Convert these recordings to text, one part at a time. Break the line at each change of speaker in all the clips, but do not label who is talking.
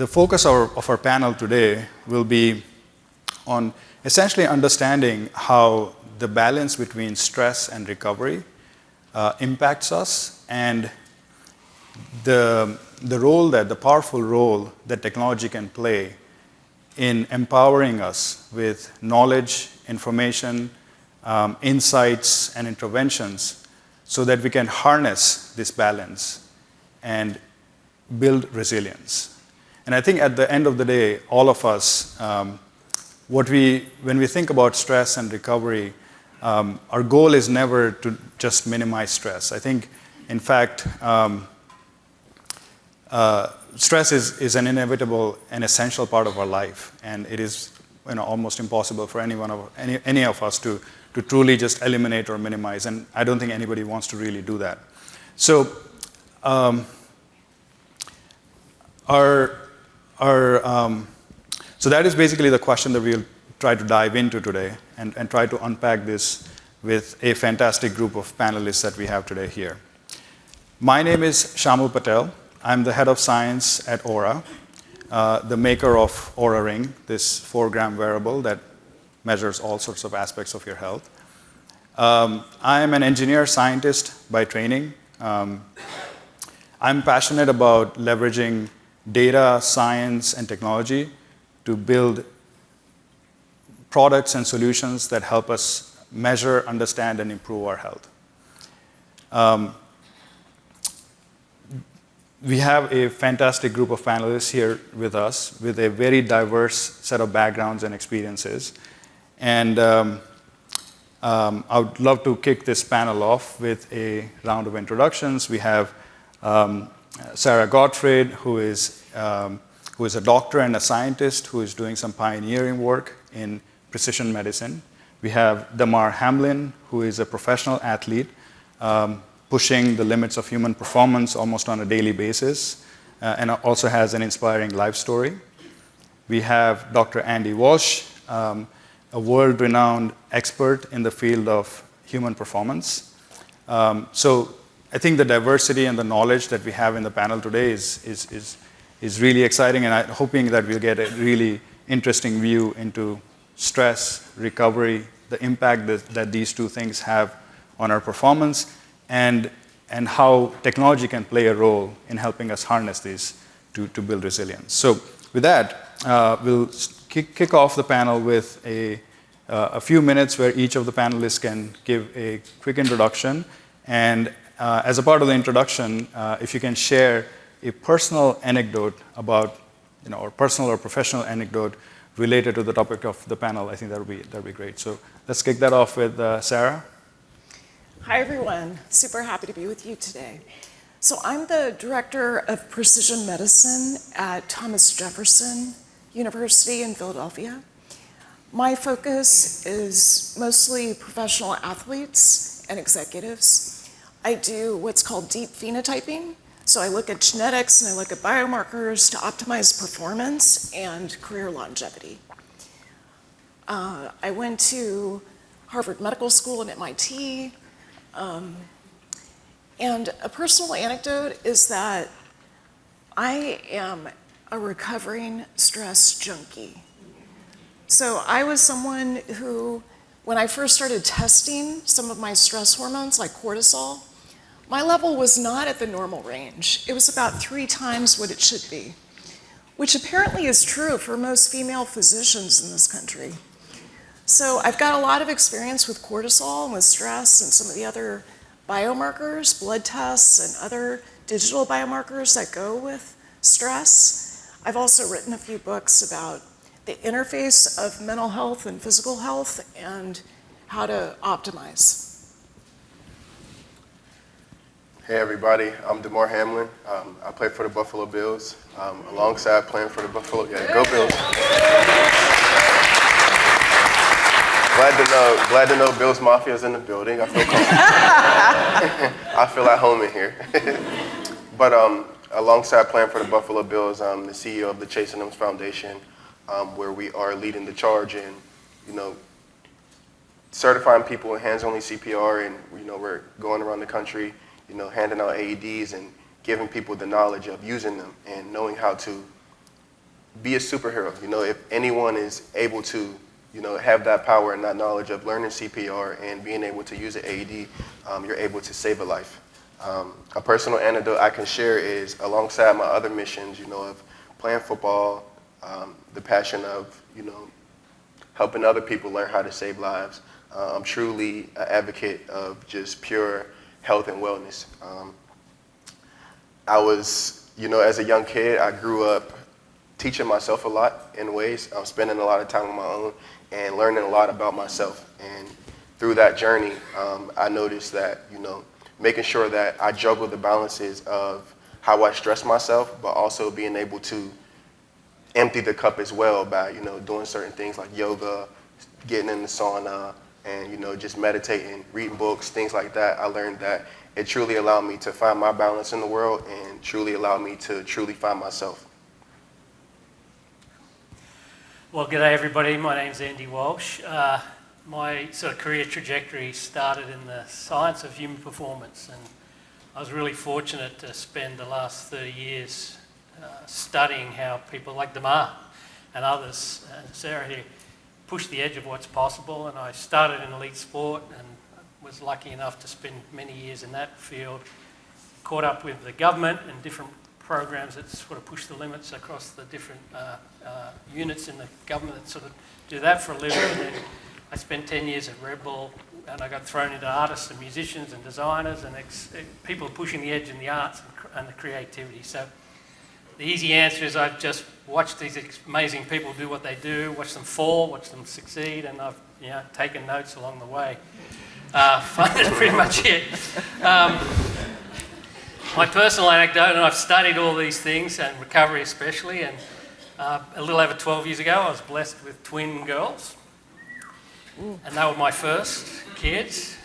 the focus of our panel today will be on essentially understanding how the balance between stress and recovery impacts us, and the powerful role that technology can play in empowering us with knowledge, information, insights, and interventions so that we can harness this balance and build resilience. And I think at the end of the day, all of us, when we think about stress and recovery, our goal is never to just minimize stress. I think, in fact, stress is an inevitable and essential part of our life, and it is almost impossible for any of us to truly just eliminate or minimize, and I don't think anybody wants to really do that. So so that is basically the question that we'll try to dive into today and try to unpack this with a fantastic group of panelists that we have today here. My name is Shyamal Patel. I'm the head of science at Oura, the maker of Oura Ring, this 4-gram wearable that measures all sorts of aspects of your health. I am an engineer scientist by training. I'm passionate about leveraging data, science, and technology to build products and solutions that help us measure, understand, and improve our health. We have a fantastic group of panelists here with us with a very diverse set of backgrounds and experiences. And I would love to kick this panel off with a round of introductions. We have Sara Gottfried, who is a doctor and a scientist who is doing some pioneering work in precision medicine. We have Damar Hamlin, who is a professional athlete, pushing the limits of human performance almost on a daily basis, and also has an inspiring life story. We have Dr. Andy Walshe, a world-renowned expert in the field of human performance. So I think the diversity and the knowledge that we have in the panel today is really exciting, and I'm hoping that we'll get a really interesting view into stress, recovery, the impact that these two things have on our performance, and how technology can play a role in helping us harness these to build resilience. So with that, we'll kick off the panel with a few minutes where each of the panelists can give a quick introduction. And as a part of the introduction, if you can share a personal anecdote about, or personal or professional anecdote related to the topic of the panel, I think that'd be great. So let's kick that off with Sara.
Hi, everyone. Super happy to be with you today. So I'm the director of precision medicine at Thomas Jefferson University in Philadelphia. My focus is mostly professional athletes and executives. I do what's called deep phenotyping. So I look at genetics and I look at biomarkers to optimize performance and career longevity. I went to Harvard Medical School and MIT. And a personal anecdote is that I am a recovering stress junkie. So I was someone who, when I first started testing some of my stress hormones, like cortisol, my level was not at the normal range. It was about 3 times what it should be, which apparently is true for most female physicians in this country. So I've got a lot of experience with cortisol and with stress and some of the other biomarkers, blood tests, and other digital biomarkers that go with stress. I've also written a few books about the interface of mental health and physical health and how to optimize.
Hey everybody, I'm Damar Hamlin. I play for the Buffalo Bills. Alongside playing for the Buffalo, go Bills. Glad to know Bills Mafia's in the building. I feel I feel at home in here. But alongside playing for the Buffalo Bills, I'm the CEO of the Chase and M's Foundation, where we are leading the charge in, certifying people in hands-only CPR, and we're going around the country, handing out AEDs and giving people the knowledge of using them and knowing how to be a superhero. You know, if anyone is able to, you know, have that power and that knowledge of learning CPR and being able to use an AED, you're able to save a life. A personal anecdote I can share is alongside my other missions, you know, of playing football, the passion of, you know, helping other people learn how to save lives. I'm truly an advocate of just pure health and wellness. I was, you know, as a young kid, I grew up teaching myself a lot in ways. I'm spending a lot of time on my own and learning a lot about myself. And through that journey, I noticed that, you know, making sure that I juggle the balances of how I stress myself, but also being able to empty the cup as well by, you know, doing certain things like yoga, getting in the sauna, and, you know, just meditating, reading books, things like that. I learned that it truly allowed me to find my balance in the world and truly allowed me to truly find myself.
Well, g'day everybody. My name's Andy Walshe. My sort of career trajectory started in the science of human performance, and I was really fortunate to spend the last 30 years studying how people like Damar and others, and Sara here, push the edge of what's possible. And I started in elite sport and was lucky enough to spend many years in that field, caught up with the government and different programs that sort of push the limits across the different units in the government that sort of do that for a living. And then I spent 10 years at Red Bull, and I got thrown into artists and musicians and designers and people pushing the edge in the arts and the creativity. So the easy answer is I've just watched these amazing people do what they do, watched them fall, watched them succeed, and I've, you know, taken notes along the way. That's pretty much it. My personal anecdote, and I've studied all these things, and recovery especially, and a little over 12 years ago I was blessed with twin girls. And they were my first kids.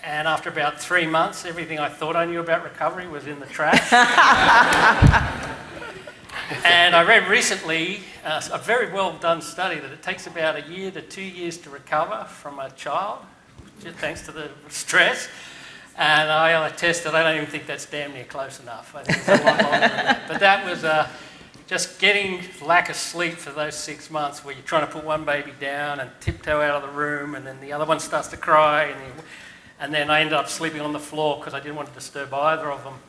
And after about 3 months, everything I thought I knew about recovery was in the trash. And I read recently a very well done study that it takes about 1 year to 2 years to recover from a child, thanks to the stress. And I tested, I don't even think that's damn near close enough. I think it's a lot longer than that. But that was just getting lack of sleep for those 6 months where you're trying to put one baby down and tiptoe out of the room, and then the other one starts to cry, and then I ended up sleeping on the floor because I didn't want to disturb either of them.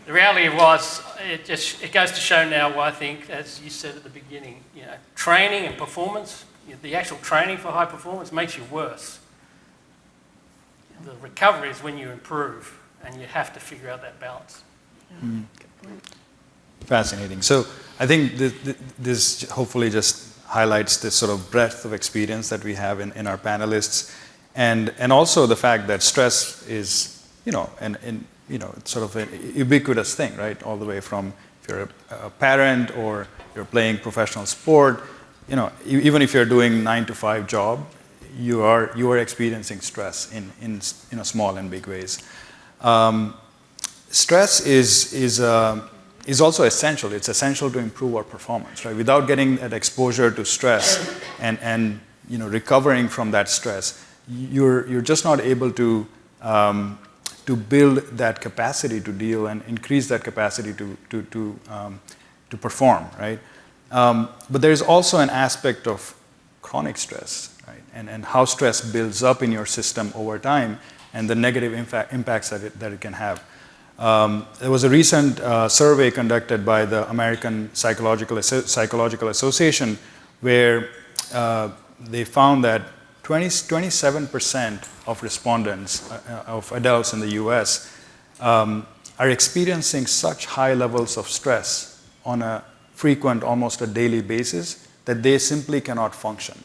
The reality was, it goes to show now why I think, as you said at the beginning, you know, training and performance, the actual training for high performance makes you worse. The recovery is when you improve, and you have to figure out that balance.
Mm. Fascinating. So I think this hopefully just highlights this sort of breadth of experience that we have in our panelists, and also the fact that stress is, you know, it's sort of an ubiquitous thing, right? All the way from if you're a parent or you're playing professional sport, you know, even if you're doing 9-to-5 job, you are experiencing stress in you know, small and big ways. Stress is also essential. It's essential to improve our performance, right? Without getting that exposure to stress and you know, recovering from that stress, you're just not able to build that capacity to deal and increase that capacity to perform, right? But there's also an aspect of chronic stress, right? And how stress builds up in your system over time and the negative impacts that it can have. There was a recent survey conducted by the American Psychological Association where they found that 27% of respondents, of adults in the US, are experiencing such high levels of stress on a frequent, almost a daily basis, that they simply cannot function.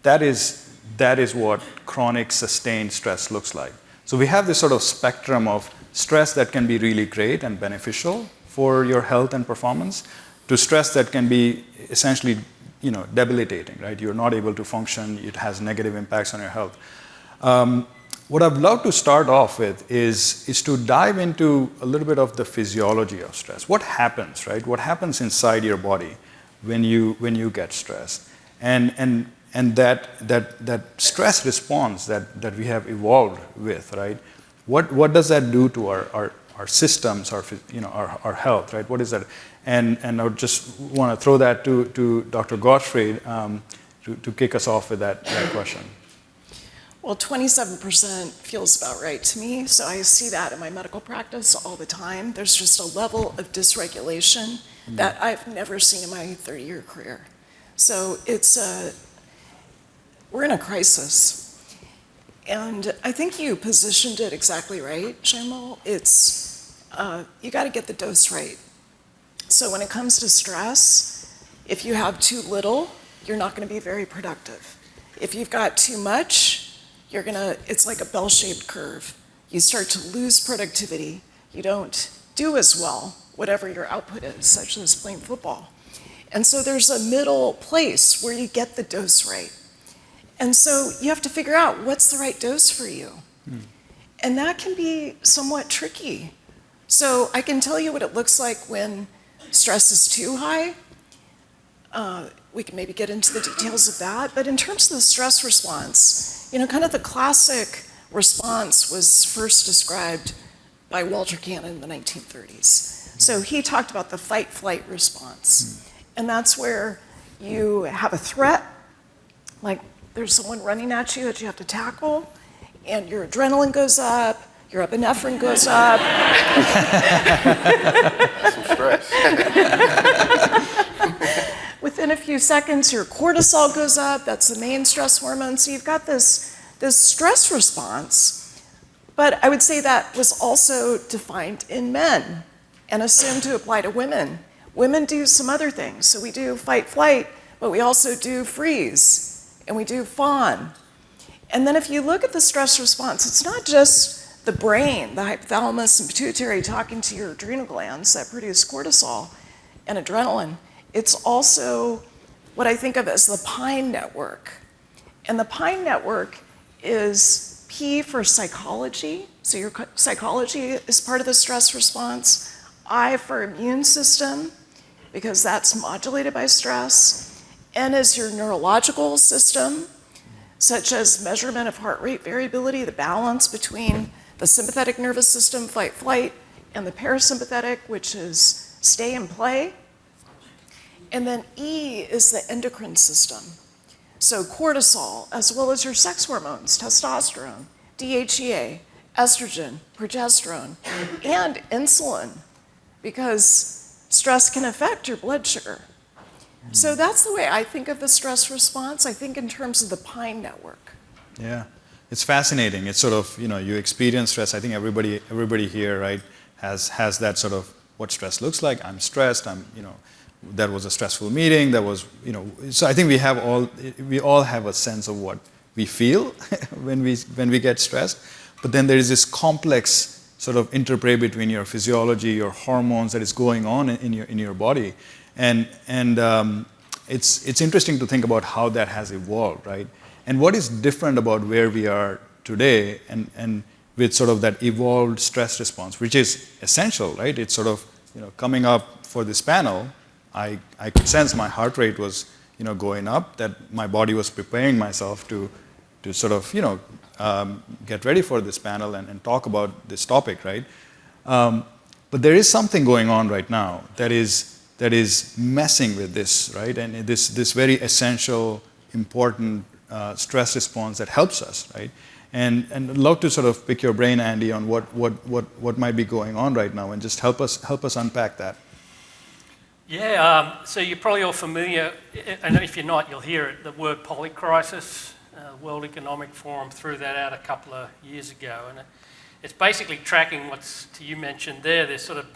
That is what chronic sustained stress looks like. So we have this sort of spectrum of stress that can be really great and beneficial for your health and performance, to stress that can be essentially, you know, debilitating, right? You're not able to function, it has negative impacts on your health. What I'd love to start off with is to dive into a little bit of the physiology of stress. What happens, right? What happens inside your body when you get stressed? And that stress response that we have evolved with, right? What does that do to our systems, our health, right? What is that? And I would just want to throw that to Dr. Gottfried to kick us off with that question.
Well, 27% feels about right to me, so I see that in my medical practice all the time. There's just a level of dysregulation that I've never seen in my 30-year career. So we're in a crisis. And I think you positioned it exactly right, Shyamal. You got to get the dose right. So when it comes to stress, if you have too little, you're not going to be very productive. If you've got too much, it's like a bell-shaped curve. You start to lose productivity. You don't do as well, whatever your output is, such as playing football. And so there's a middle place where you get the dose right. And so you have to figure out what's the right dose for you. And that can be somewhat tricky. So I can tell you what it looks like when stress is too high. We can maybe get into the details of that. But in terms of the stress response, kind of the classic response was first described by Walter Cannon in the 1930s. So he talked about the fight-flight response. And that's where you have a threat, like there's someone running at you that you have to tackle, and your adrenaline goes up, your epinephrine goes up.
Some stress.
Within a few seconds, your cortisol goes up. That's the main stress hormone. So you've got this stress response. But I would say that was also defined in men and assumed to apply to women. Women do some other things. So we do fight, flight, but we also do freeze, and we do fawn. And then if you look at the stress response, it's not just the brain, the hypothalamus and pituitary talking to your adrenal glands that produce cortisol and adrenaline. It's also what I think of as the Pine Network. And the Pine Network is P for psychology. So your psychology is part of the stress response. I for immune system, because that's modulated by stress. N is your neurological system, such as measurement of heart rate variability, the balance between the sympathetic nervous system, fight, flight, and the parasympathetic, which is stay and play. And then E is the endocrine system. So cortisol, as well as your sex hormones, testosterone, DHEA, estrogen, progesterone, and insulin, because stress can affect your blood sugar. So that's the way I think of the stress response. I think in terms of the Pine Network.
Yeah, it's fascinating. It's sort of, you experience stress. I think everybody here, right, has that sort of what stress looks like. I'm stressed. That was a stressful meeting. That was, So I think we all have a sense of what we feel when we get stressed. But then there is this complex sort of interplay between your physiology, your hormones that is going on in your body, and it's interesting to think about how that has evolved, right? And what is different about where we are today, and with sort of that evolved stress response, which is essential, right? It's sort of coming up for this panel. I could sense my heart rate was going up, that my body was preparing myself to sort of get ready for this panel and talk about this topic, right? But there is something going on right now that is messing with this, right? And this very essential, important stress response that helps us, right? And I'd love to sort of pick your brain, Andy, on what might be going on right now, and just help us unpack that.
Yeah, so you're probably all familiar, and if you're not, you'll hear it, the word polycrisis. World Economic Forum threw that out a couple of years ago, and it's basically tracking what's, you mentioned there, there's sort of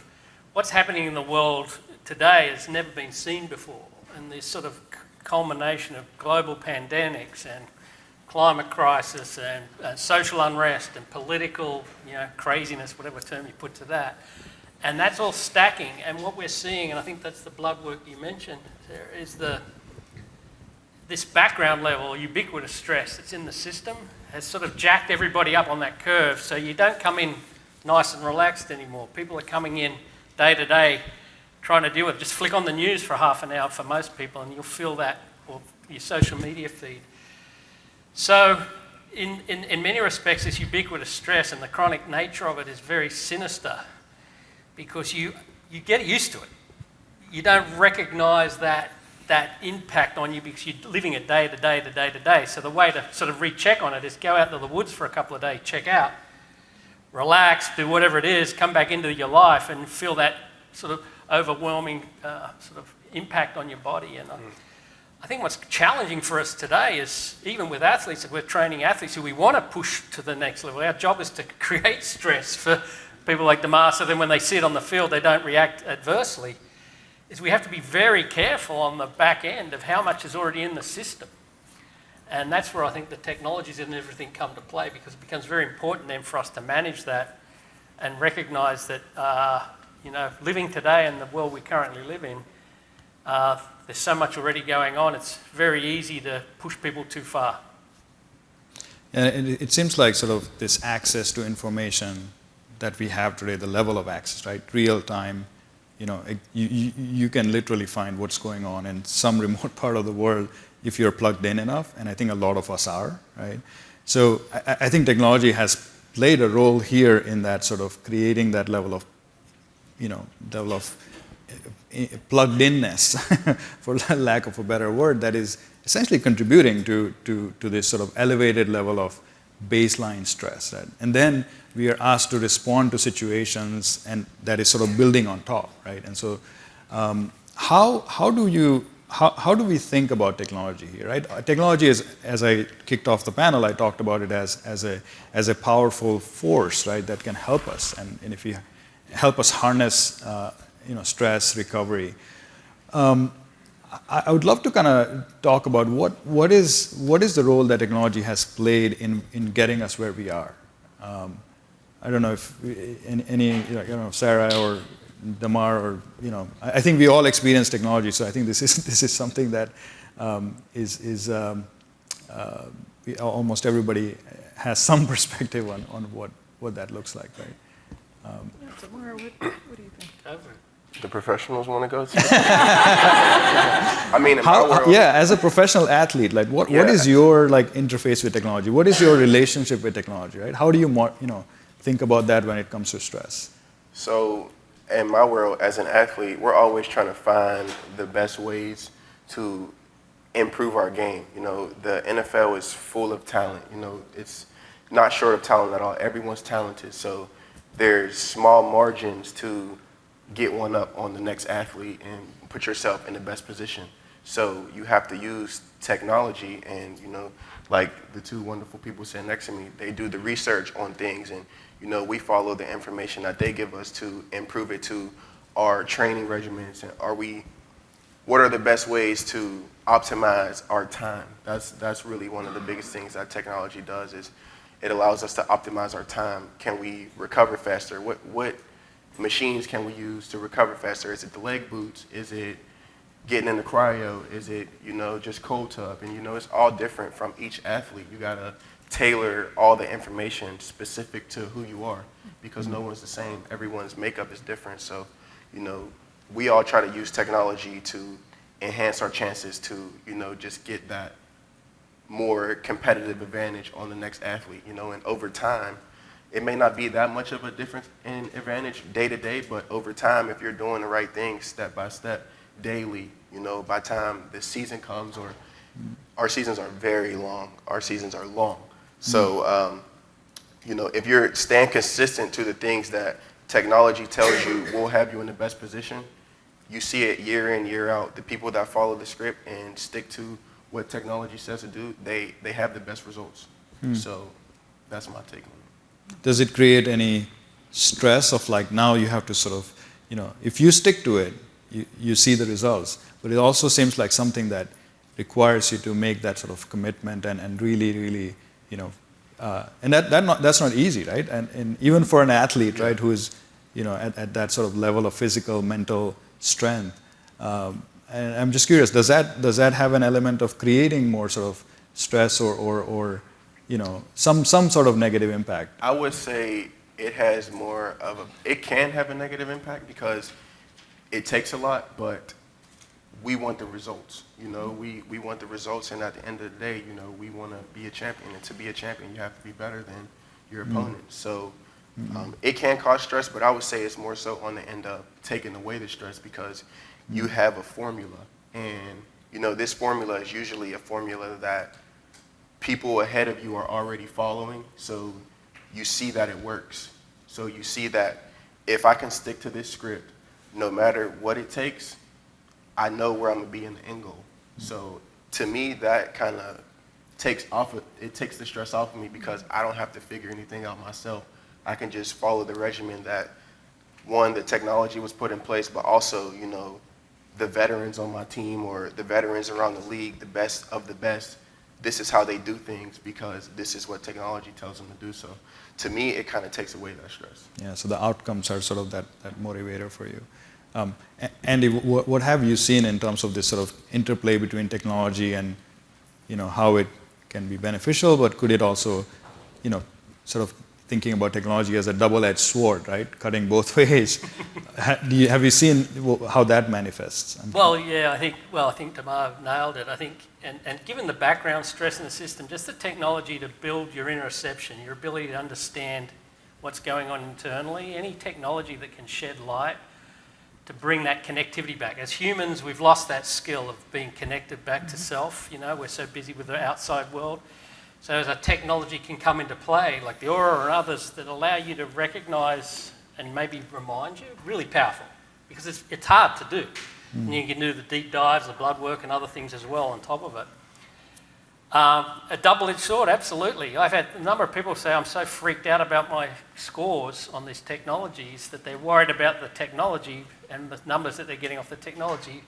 what's happening in the world today has never been seen before, and this sort of culmination of global pandemics and climate crisis and social unrest and political craziness, whatever term you put to that. And that's all stacking, and what we're seeing, and I think that's the blood work you mentioned, there is this background level, ubiquitous stress that's in the system has sort of jacked everybody up on that curve, so you don't come in nice and relaxed anymore. People are coming in day to day trying to deal with it. Just flick on the news for half an hour for most people and you'll feel that, or your social media feed. So in many respects, this ubiquitous stress and the chronic nature of it is very sinister, because you get used to it. you don't recognize that impact on you because you're living it day to day to day to day. So the way to sort of recheck on it is go out into the woods for a couple of days, check out, relax, do whatever it is, come back into your life and feel that sort of overwhelming sort of impact on your body. And I think what's challenging for us today is, even with athletes, if we're training athletes who we want to push to the next level, our job is to create stress for people like Damar, so then when they see it on the field, they don't react adversely, is we have to be very careful on the back end of how much is already in the system. And that's where I think the technologies and everything come to play, because it becomes very important then for us to manage that and recognise that, living today in the world we currently live in, there's so much already going on, it's very easy to push people too far.
And it seems like sort of this access to information that we have today, the level of access, right? Real time, you can literally find what's going on in some remote part of the world if you're plugged in enough, and I think a lot of us are, right? So I think technology has played a role here in that sort of creating that level of plugged inness, for lack of a better word, that is essentially contributing to this sort of elevated level of baseline stress. Right? And then we are asked to respond to situations, and that is sort of building on top, right? And so how do we think about technology here, right? Technology is, as I kicked off the panel, I talked about it as a powerful force, right, that can help us, and if you help us harness stress, recovery. I would love to kind of talk about what is the role that technology has played in getting us where we are. I don't know if any Sara or Damar or I think we all experience technology, so I think this is something that is almost everybody has some perspective on what that looks like, right?
Damar, what do you think?
The professionals want to go to? I mean, in my world,
as a professional athlete, like what is your interface with technology? What is your relationship with technology, right? How do you think about that when it comes to stress?
So in my world, as an athlete, we're always trying to find the best ways to improve our game. The NFL is full of talent. It's not short of talent at all. Everyone's talented. So there's small margins to get one up on the next athlete and put yourself in the best position. So you have to use technology, and like the two wonderful people sitting next to me, they do the research on things, and we follow the information that they give us to improve it to our training regimens, and what are the best ways to optimize our time. That's really one of the biggest things that technology does, is it allows us to optimize our time. Can we recover faster? What machines can we use to recover faster? Is it the leg boots? Is it getting in the cryo? Is it, just cold tub? And, it's all different from each athlete. You got to tailor all the information specific to who you are, because no one's the same. Everyone's makeup is different. So, we all try to use technology to enhance our chances to, just get that more competitive advantage on the next athlete, and over time, it may not be that much of a difference in advantage day to day, but over time, if you're doing the right things step by step, daily, by the time the season comes, or our seasons are very long, our seasons are long. So, if you're staying consistent to the things that technology tells you will have you in the best position, you see it year in, year out. The people that follow the script and stick to what technology says to do, they have the best results. So that's my take on it.
Does it create any stress of now you have to sort of, if you stick to it, you see the results, but it also seems like something that requires you to make that sort of commitment and really, really, and that's not easy, right? And even for an athlete, right, who is, at that sort of level of physical, mental strength. And I'm just curious, does that have an element of creating more sort of stress or some sort of negative impact?
I would say it has it can have a negative impact, because it takes a lot, but we want the results. We want the results, and at the end of the day, we want to be a champion, and to be a champion, you have to be better than your opponent. So it can cause stress, but I would say it's more so on the end of taking away the stress, because you have a formula. And, you know, this formula is usually a formula that people ahead of you are already following. So you see that it works. So you see that if I can stick to this script, no matter what it takes, I know where I'm gonna be in the end goal. So to me, that kind of takes the stress off of me, because I don't have to figure anything out myself. I can just follow the regimen that, one, the technology was put in place, but also, you know, the veterans on my team or the veterans around the league, the best of the best, this is how they do things because this is what technology tells them to do. So to me, it kind of takes away that stress.
Yeah, so the outcomes are sort of that motivator for you. Andy, what have you seen in terms of this sort of interplay between technology and, you know, how it can be beneficial, but could it also, you know, sort of thinking about technology as a double-edged sword, right, cutting both ways? Have you seen how that manifests?
Well, yeah, I think Damar nailed it. I think, and given the background stress in the system, just the technology to build your interoception, your ability to understand what's going on internally, any technology that can shed light to bring that connectivity back. As humans, we've lost that skill of being connected back to self. You know, we're so busy with the outside world. So as a technology can come into play, like the Oura or others that allow you to recognize and maybe remind you, really powerful, because it's hard to do. And you can do the deep dives, the blood work and other things as well on top of it. A double-edged sword, absolutely. I've had a number of people say I'm so freaked out about my scores on these technologies that they're worried about the technology and the numbers that they're getting off the technology.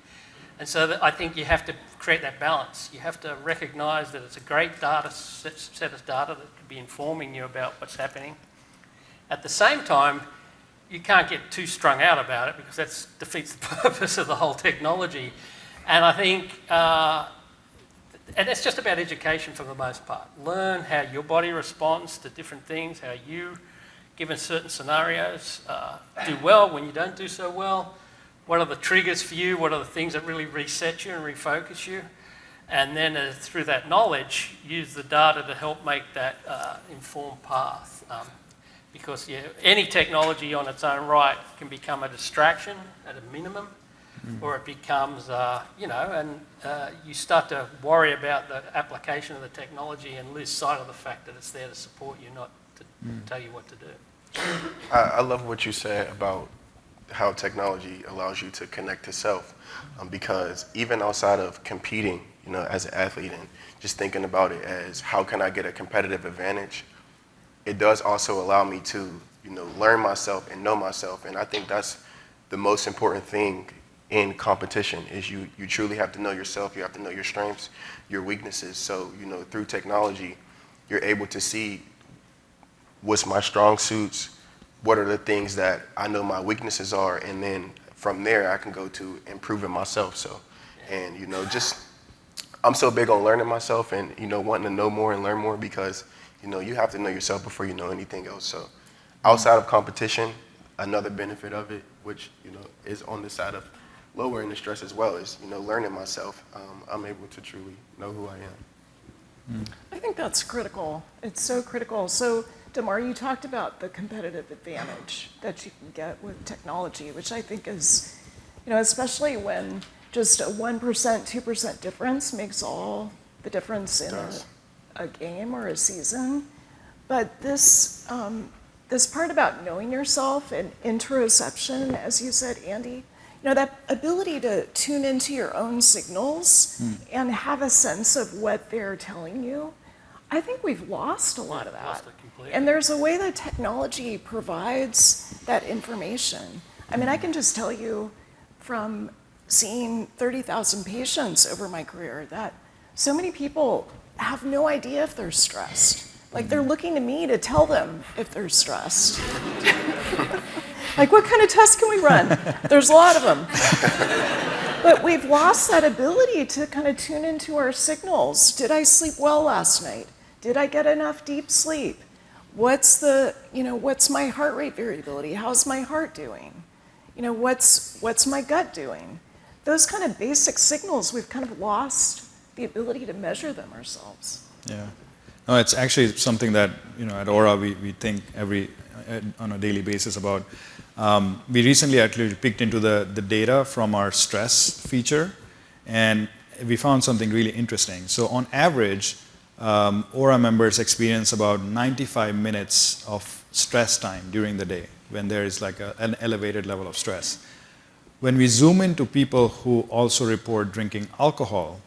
And so I think you have to create that balance. You have to recognise that it's a great set of data that could be informing you about what's happening. At the same time, you can't get too strung out about it because that defeats the purpose of the whole technology. And I think, and it's just about education for the most part. Learn how your body responds to different things, how you, given certain scenarios, do well when you don't do so well. What are the triggers for you? What are the things that really reset you and refocus you? And then through that knowledge, use the data to help make that informed path. Because any technology on its own right can become a distraction at a minimum, or it becomes, and you start to worry about the application of the technology and lose sight of the fact that it's there to support you, not to tell you what to do.
I love what you said about how technology allows you to connect to self, because even outside of competing, you know, as an athlete and just thinking about it as how can I get a competitive advantage, it does also allow me to, you know, learn myself and know myself. And I think that's the most important thing in competition is you truly have to know yourself. You have to know your strengths, your weaknesses. So, you know, through technology, you're able to see what's my strong suits, what are the things that I know my weaknesses are, and then from there I can go to improving myself. So, and, you know, just, I'm so big on learning myself and, you know, wanting to know more and learn more because, you know, you have to know yourself before you know anything else. So outside of competition, another benefit of it, which, you know, is on the side of lowering the stress as well, is, you know, learning myself. I'm able to truly know who I am.
I think that's critical. It's so critical. So, Damar, you talked about the competitive advantage that you can get with technology, which I think is, you know, especially when just a 1%, 2% difference makes all the difference in a game or a season. But this part about knowing yourself and interoception, as you said, Andy, you know, that ability to tune into your own signals and have a sense of what they're telling you, I think we've lost a lot of that.
Lost it completely.
And there's a way that technology provides that information. I mean, I can just tell you from seeing 30,000 patients over my career that so many people have no idea if they're stressed. Like, they're looking to me to tell them if they're stressed. Like, what kind of tests can we run? There's a lot of them. But we've lost that ability to kind of tune into our signals. Did I sleep well last night? Did I get enough deep sleep? What's my heart rate variability? How's my heart doing? You know, what's my gut doing? Those kind of basic signals, we've kind of lost the ability to measure them ourselves.
Yeah. No, it's actually something that, you know, at Oura we think on a daily basis about We recently actually peeked into the data from our stress feature, and we found something really interesting. So on average, Oura members experience about 95 minutes of stress time during the day when there is like an elevated level of stress. When we zoom into people who also report drinking alcohol,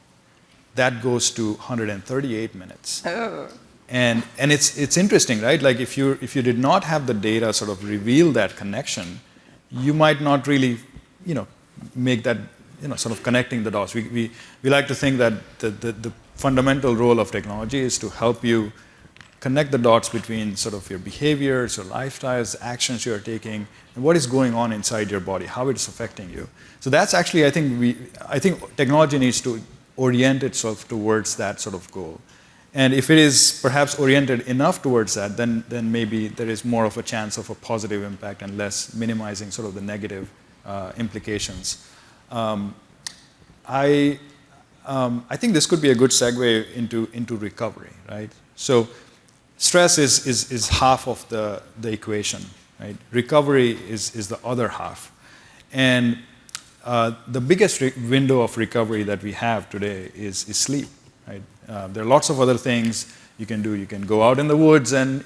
that goes to 138 minutes.
Oh.
And it's interesting, right? Like if you did not have the data sort of reveal that connection, you might not really, make that, sort of connecting the dots. We like to think that the fundamental role of technology is to help you connect the dots between sort of your behaviors, your lifestyles, actions you're taking, and what is going on inside your body, how it's affecting you. So that's actually, I think technology needs to orient itself towards that sort of goal. And if it is perhaps oriented enough towards that, then maybe there is more of a chance of a positive impact and less minimizing sort of the negative implications. I think this could be a good segue into recovery, right? So stress is half of the equation, right? Recovery is the other half. And the biggest window of recovery that we have today is sleep, right? There are lots of other things you can do. You can go out in the woods and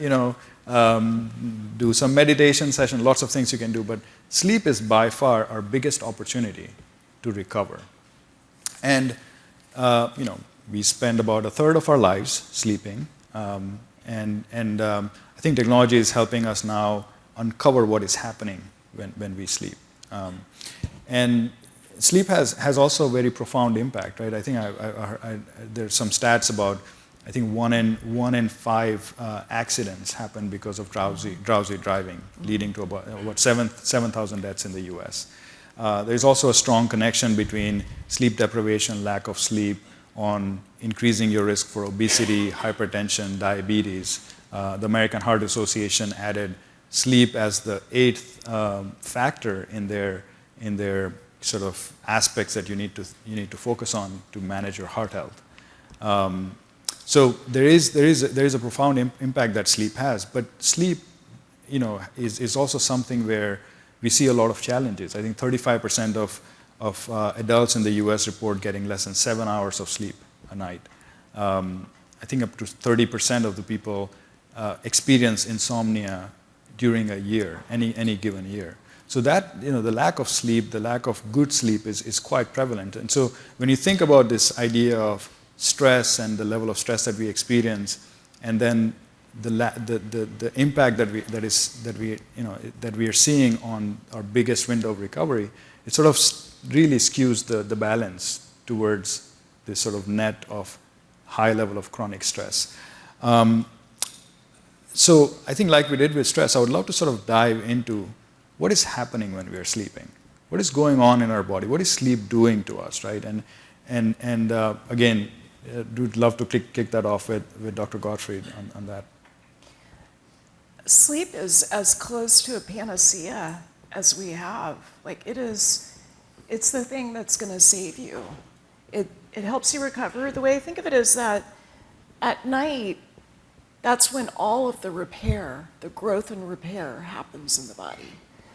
do some meditation session, lots of things you can do, but sleep is by far our biggest opportunity to recover. And we spend about a third of our lives sleeping, and I think technology is helping us now uncover what is happening when we sleep. And sleep has also a very profound impact, right? I think there's some stats about, I think one in five accidents happen because of drowsy driving, leading to about 7,000 deaths in the U.S. There's also a strong connection between sleep deprivation, lack of sleep, on increasing your risk for obesity, hypertension, diabetes. The American Heart Association added sleep as the 8th factor in their sort of aspects that you need to focus on to manage your heart health. So there is a profound impact that sleep has, but sleep, is also something where we see a lot of challenges. I think 35% of adults in the U.S. report getting less than 7 hours of sleep a night. I think up to 30% of the people experience insomnia during a year, any given year. So that, the lack of sleep, the lack of good sleep is quite prevalent. And so when you think about this idea of stress and the level of stress that we experience, and then the impact that we are seeing on our biggest window of recovery, it sort of really skews the balance towards this sort of net of high level of chronic stress. So I think like we did with stress, I would love to sort of dive into what is happening when we are sleeping. What is going on in our body? What is sleep doing to us, right? And again, would love to kick that off with Dr. Gottfried on that.
Sleep is as close to a panacea as we have. Like it's the thing that's going to save you. It helps you recover. The way I think of it is that at night, that's when all of the repair, the growth and repair happens in the body.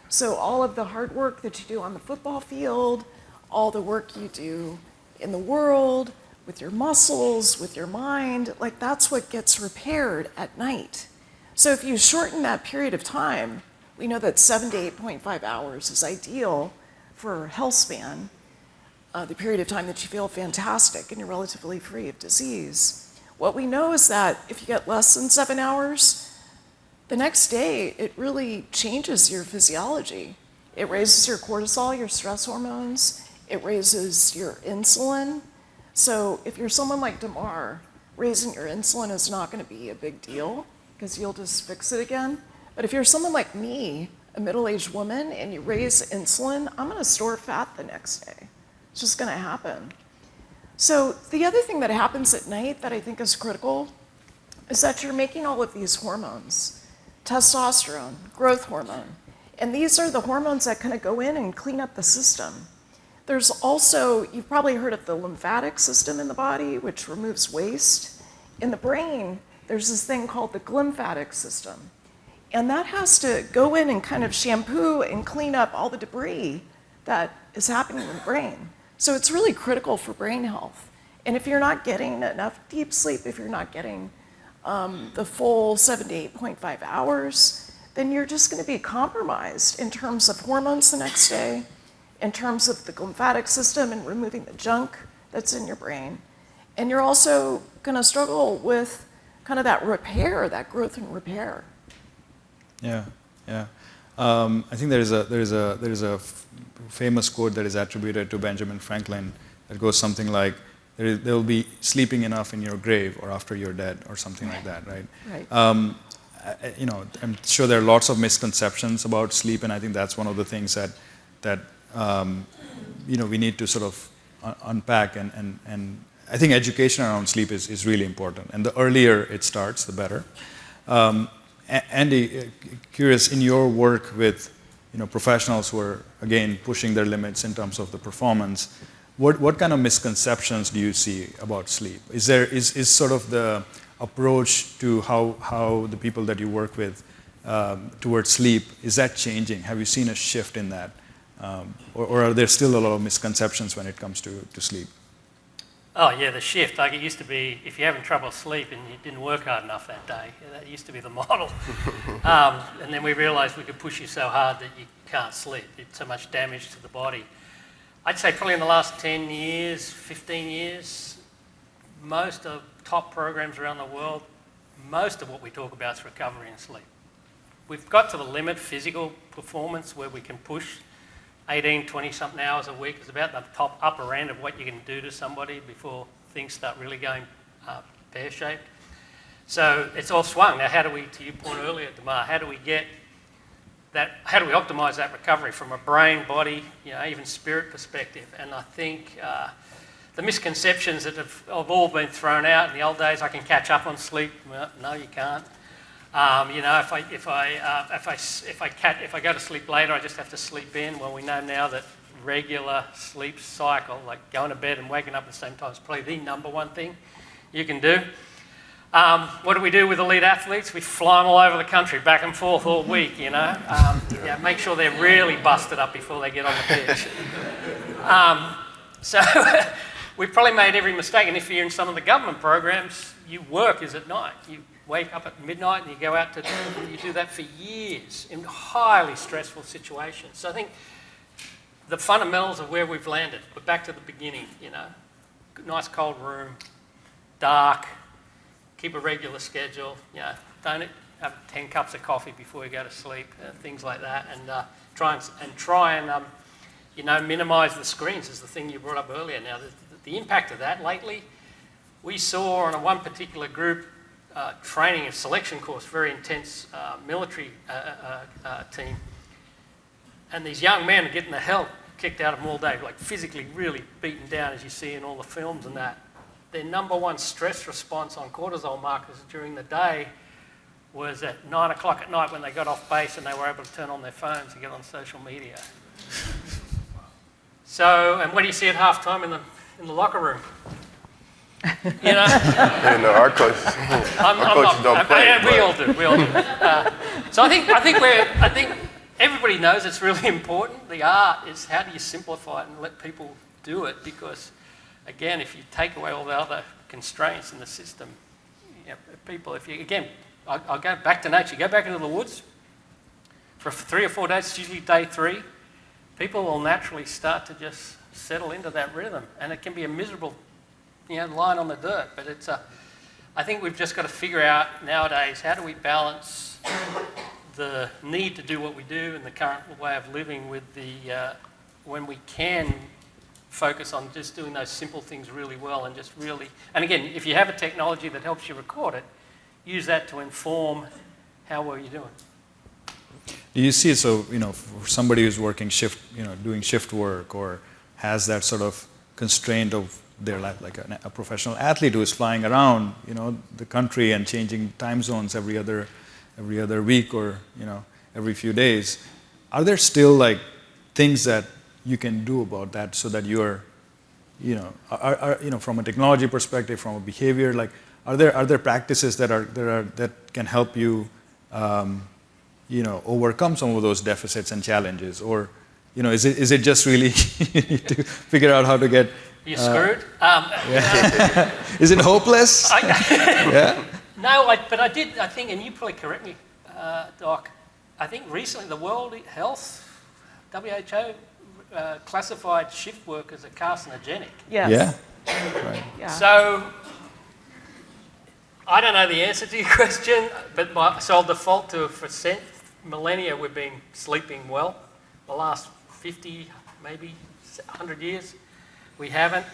So all of the hard work that you do on the football field, all the work you do in the world, with your muscles, with your mind, like that's what gets repaired at night. So if you shorten that period of time, we know that 7 to 8.5 hours is ideal for health span, the period of time that you feel fantastic and you're relatively free of disease. What we know is that if you get less than 7 hours, the next day, it really changes your physiology. It raises your cortisol, your stress hormones. It raises your insulin. So if you're someone like Damar, raising your insulin is not going to be a big deal because you'll just fix it again. But if you're someone like me, a middle-aged woman, and you raise insulin, I'm going to store fat the next day. It's just going to happen. So the other thing that happens at night that I think is critical is that you're making all of these hormones. Testosterone, growth hormone. And these are the hormones that kind of go in and clean up the system. There's also, you've probably heard of the lymphatic system in the body, which removes waste. In the brain, there's this thing called the glymphatic system. And that has to go in and kind of shampoo and clean up all the debris that is happening in the brain. So it's really critical for brain health. And if you're not getting enough deep sleep, if you're not getting the full 7 to 8.5 hours, then you're just going to be compromised in terms of hormones the next day, in terms of the lymphatic system and removing the junk that's in your brain. And you're also going to struggle with kind of that repair, that growth and repair.
Yeah, yeah. I think there is a famous quote that is attributed to Benjamin Franklin that goes something like, there will be sleeping enough in your grave or after you're dead or something like that, right?
Right.
I'm sure there are lots of misconceptions about sleep, and I think that's one of the things that we need to sort of unpack, and I think education around sleep is really important, and the earlier it starts, the better. Andy, curious, in your work with professionals who are, again, pushing their limits in terms of the performance, what kind of misconceptions do you see about sleep? Is sort of the approach to how the people that you work with towards sleep, is that changing? Have you seen a shift in that? Or are there still a lot of misconceptions when it comes to sleep?
Oh yeah, the shift. Like it used to be, if you're having trouble sleeping, you didn't work hard enough that day. That used to be the model. And then we realised we could push you so hard that you can't sleep. It's so much damage to the body. I'd say probably in the last 10 years, 15 years, most of top programs around the world, most of what we talk about is recovery and sleep. We've got to the limit, physical performance, where we can push 18, 20-something hours a week is about the top upper end of what you can do to somebody before things start really going pear-shaped. So it's all swung. Now, how do we, to your point earlier, Damar, how do we optimise that recovery from a brain, body, even spirit perspective? And I think the misconceptions that have all been thrown out in the old days, I can catch up on sleep. Well, no, you can't. If I go to sleep later, I just have to sleep in. Well, we know now that regular sleep cycle, like going to bed and waking up at the same time, is probably the number one thing you can do. What do we do with elite athletes? We fly them all over the country, back and forth all week, make sure they're really busted up before they get on the pitch. So we've probably made every mistake, and if you're in some of the government programs, your work is at night. You wake up at midnight and you go out to, you do that for years in highly stressful situations. So I think the fundamentals of where we've landed, we're back to the beginning, nice cold room, dark, keep a regular schedule, don't have 10 cups of coffee before you go to sleep, things like that, and try and minimise the screens is the thing you brought up earlier. Now, the impact of that lately, we saw on one particular group, training and selection course, very intense military team, and these young men are getting the hell kicked out of them all day, like physically really beaten down, as you see in all the films and that. Their number one stress response on cortisol markers during the day was at 9 o'clock at night when they got off base and they were able to turn on their phones and get on social media. So, and what do you see at halftime in the locker room?
Yeah, no, our coaches don't play.
We all do. So I think everybody knows it's really important. The art is how do you simplify it and let people do it, because again, if you take away all the other constraints in the system, people, I'll go back to nature, go back into the woods for 3 or 4 days, it's usually day 3, people will naturally start to just settle into that rhythm, and it can be a miserable lying on the dirt, but I think we've just got to figure out nowadays, how do we balance the need to do what we do in the current way of living with when we can focus on just doing those simple things really well, and and again, if you have a technology that helps you record it, use that to inform how well you're doing.
Do you see, for somebody who's working shift, doing shift work, or has that sort of constraint of their life, like a professional athlete who is flying around, the country and changing time zones every other week, or every few days, are there still things that you can do about that so that you're, from a technology perspective, from a behavior, are there practices that can help you, overcome some of those deficits and challenges? Or, is it just really to figure out how to get...
You're screwed?
Is it hopeless? Yeah?
No, but I think, and you probably correct me, Doc, I think recently the World Health, WHO, classified shift work as a carcinogenic.
Yes.
Yeah. Right.
Yeah.
So, I don't know the answer to your question, but so I'll default to for millennia we've been sleeping well. The last 50, maybe 100 years, we haven't.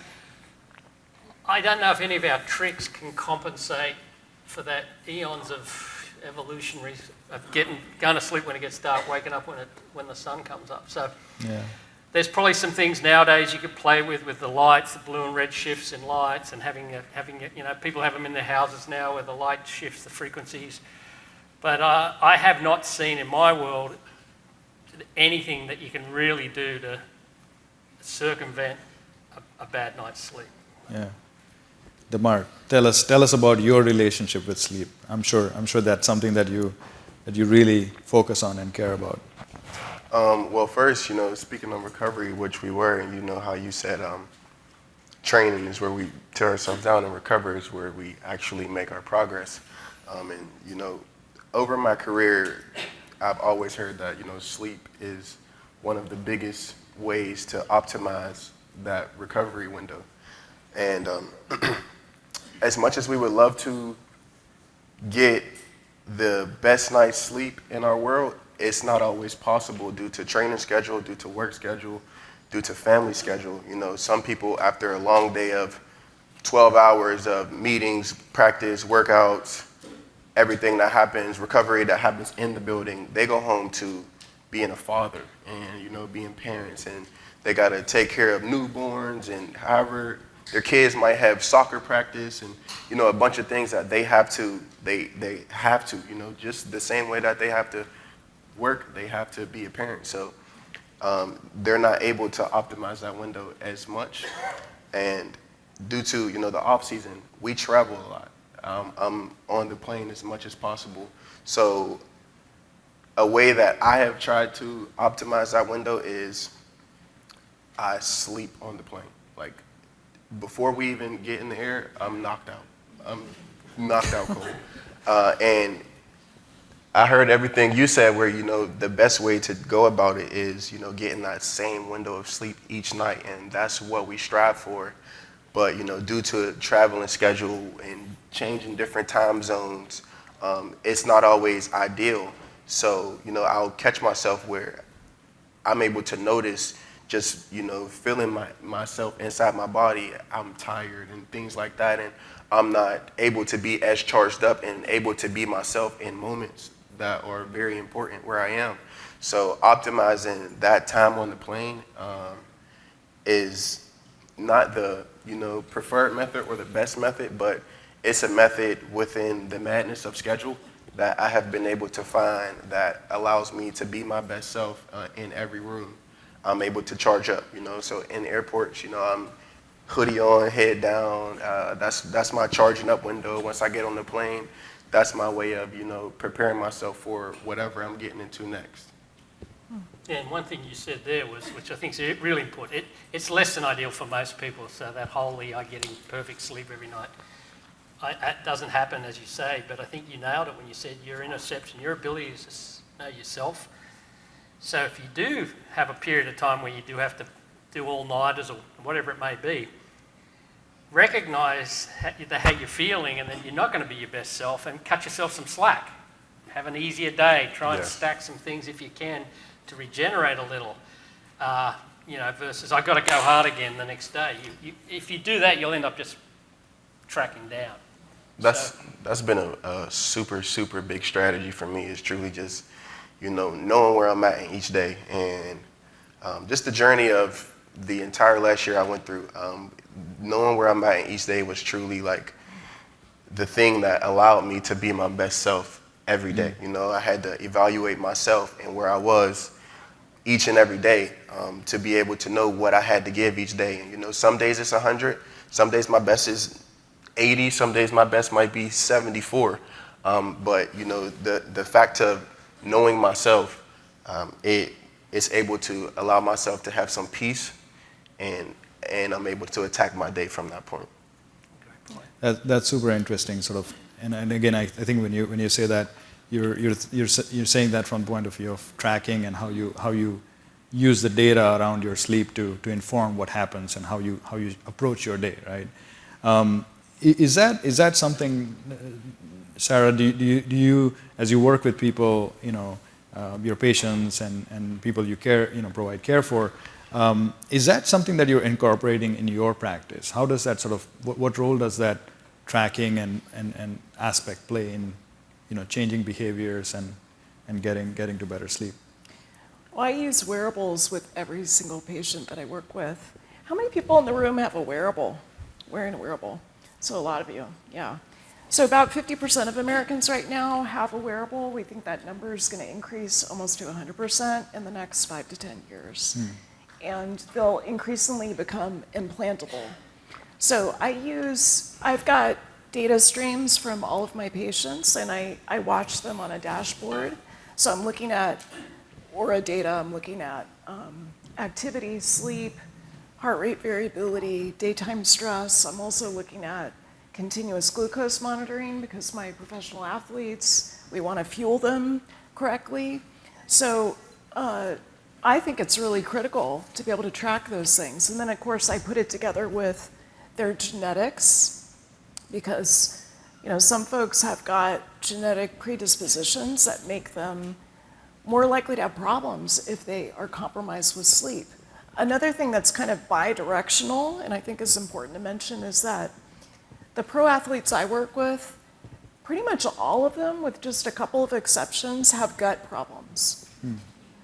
I don't know if any of our tricks can compensate for that eons of evolutionary of going to sleep when it gets dark, waking up when the sun comes up. So
Yeah.
there's probably some things nowadays you could play with the lights, the blue and red shifts in lights, and having people have them in their houses now where the light shifts the frequencies. But I have not seen in my world anything that you can really do to circumvent a bad night's sleep.
Yeah. Damar, tell us about your relationship with sleep. I'm sure that's something that you really focus on and care about.
Well, first, speaking of recovery, which we were, and how you said training is where we tear ourselves down, and recovery is where we actually make our progress. Over my career, I've always heard that, sleep is one of the biggest ways to optimize that recovery window. And as much as we would love to get the best night's sleep in our world, it's not always possible due to training schedule, due to work schedule, due to family schedule. Some people, after a long day of 12 hours of meetings, practice, workouts, everything that happens, recovery that happens in the building, they go home to being a father and, being parents, and they got to take care of newborns, and however their kids might have soccer practice and, a bunch of things that they have to, just the same way that they have to work, they have to be a parent. So they're not able to optimize that window as much. And due to, the off season, we travel a lot. I'm on the plane as much as possible. So a way that I have tried to optimize that window is I sleep on the plane. Like, before we even get in the air, I'm knocked out. I'm knocked out cold. And I heard everything you said where, the best way to go about it is, getting that same window of sleep each night. And that's what we strive for. But, due to traveling schedule and changing different time zones, it's not always ideal. So, I'll catch myself where I'm able to notice just, feeling myself inside my body, I'm tired and things like that. And I'm not able to be as charged up and able to be myself in moments that are very important where I am. So optimizing that time on the plane is not the, preferred method or the best method, but it's a method within the madness of schedule that I have been able to find that allows me to be my best self in every room. I'm able to charge up, so in airports, I'm hoodie on, head down. That's my charging up window. Once I get on the plane, that's my way of, preparing myself for whatever I'm getting into next.
Yeah, and one thing you said there was, which I think is really important, it's less than ideal for most people, so that whole getting perfect sleep every night. That doesn't happen, as you say, but I think you nailed it when you said your interception, your ability to know yourself. So if you do have a period of time where you do have to do all-nighters or whatever it may be, recognize how you're feeling, and then you're not going to be your best self, and cut yourself some slack. Have an easier day. Try and stack some things if you can to regenerate a little. Versus I've got to go hard again the next day. If you do that, you'll end up just tracking down.
That's been a super, super big strategy for me, is truly just, knowing where I'm at in each day. And just the journey of the entire last year I went through, knowing where I'm at in each day was truly like the thing that allowed me to be my best self every day. I had to evaluate myself and where I was each and every day to be able to know what I had to give each day. And, some days it's 100, some days my best is 80, some days my best might be 74. But, the fact of knowing myself, it's able to allow myself to have some peace, and I'm able to attack my day from that point.
That's super interesting, sort of. And again, I think when you say that, you're saying that from the point of view of tracking and how you use the data around your sleep to inform what happens and how you approach your day, right? Is that something, Sara? Do you, as you work with people, your patients and people you care, provide care for, is that something that you're incorporating in your practice? How does that sort of, what role does that tracking and aspect play in, changing behaviors and getting to better sleep?
Well, I use wearables with every single patient that I work with. How many people in the room have a wearable, wearing a wearable? So a lot of you, yeah. So about 50% of Americans right now have a wearable. We think that number is going to increase almost to 100% in the next 5 to 10 years. And they'll increasingly become implantable. So I've got data streams from all of my patients, and I watch them on a dashboard. So I'm looking at Oura data, I'm looking at activity, sleep, heart rate variability, daytime stress. I'm also looking at continuous glucose monitoring because my professional athletes, we want to fuel them correctly. So I think it's really critical to be able to track those things. And then, of course, I put it together with their genetics because, some folks have got genetic predispositions that make them more likely to have problems if they are compromised with sleep. Another thing that's kind of bi-directional, and I think is important to mention, is that the pro athletes I work with, pretty much all of them, with just a couple of exceptions, have gut problems.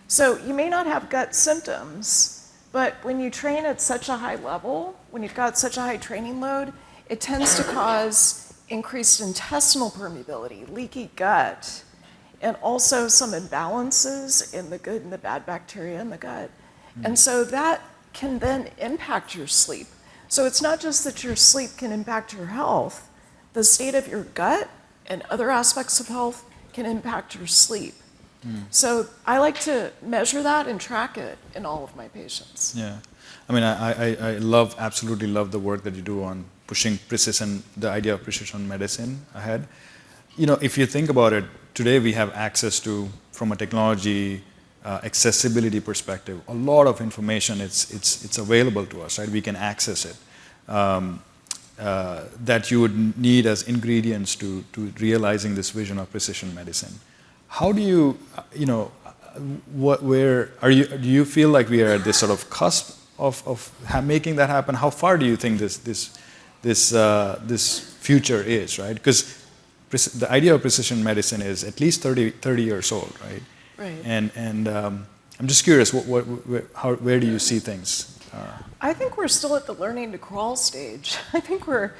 So you may not have gut symptoms, but when you train at such a high level, when you've got such a high training load, it tends to cause increased intestinal permeability, leaky gut, and also some imbalances in the good and the bad bacteria in the gut. And so that can then impact your sleep. So it's not just that your sleep can impact your health, the state of your gut and other aspects of health can impact your sleep. So I like to measure that and track it in all of my patients.
Yeah. I mean, I absolutely love the work that you do on pushing precision, the idea of precision medicine ahead. If you think about it, today we have access to, from a technology accessibility perspective, a lot of information. It's available to us, right? We can access it. That you would need as ingredients to realizing this vision of precision medicine. How do you, where are you? Do you feel like we are at this sort of cusp of making that happen? How far do you think this future is, right? Because the idea of precision medicine is at least 30 years old, right?
Right.
And I'm just curious, where do you see things?
I think we're still at the learning to crawl stage. I think we're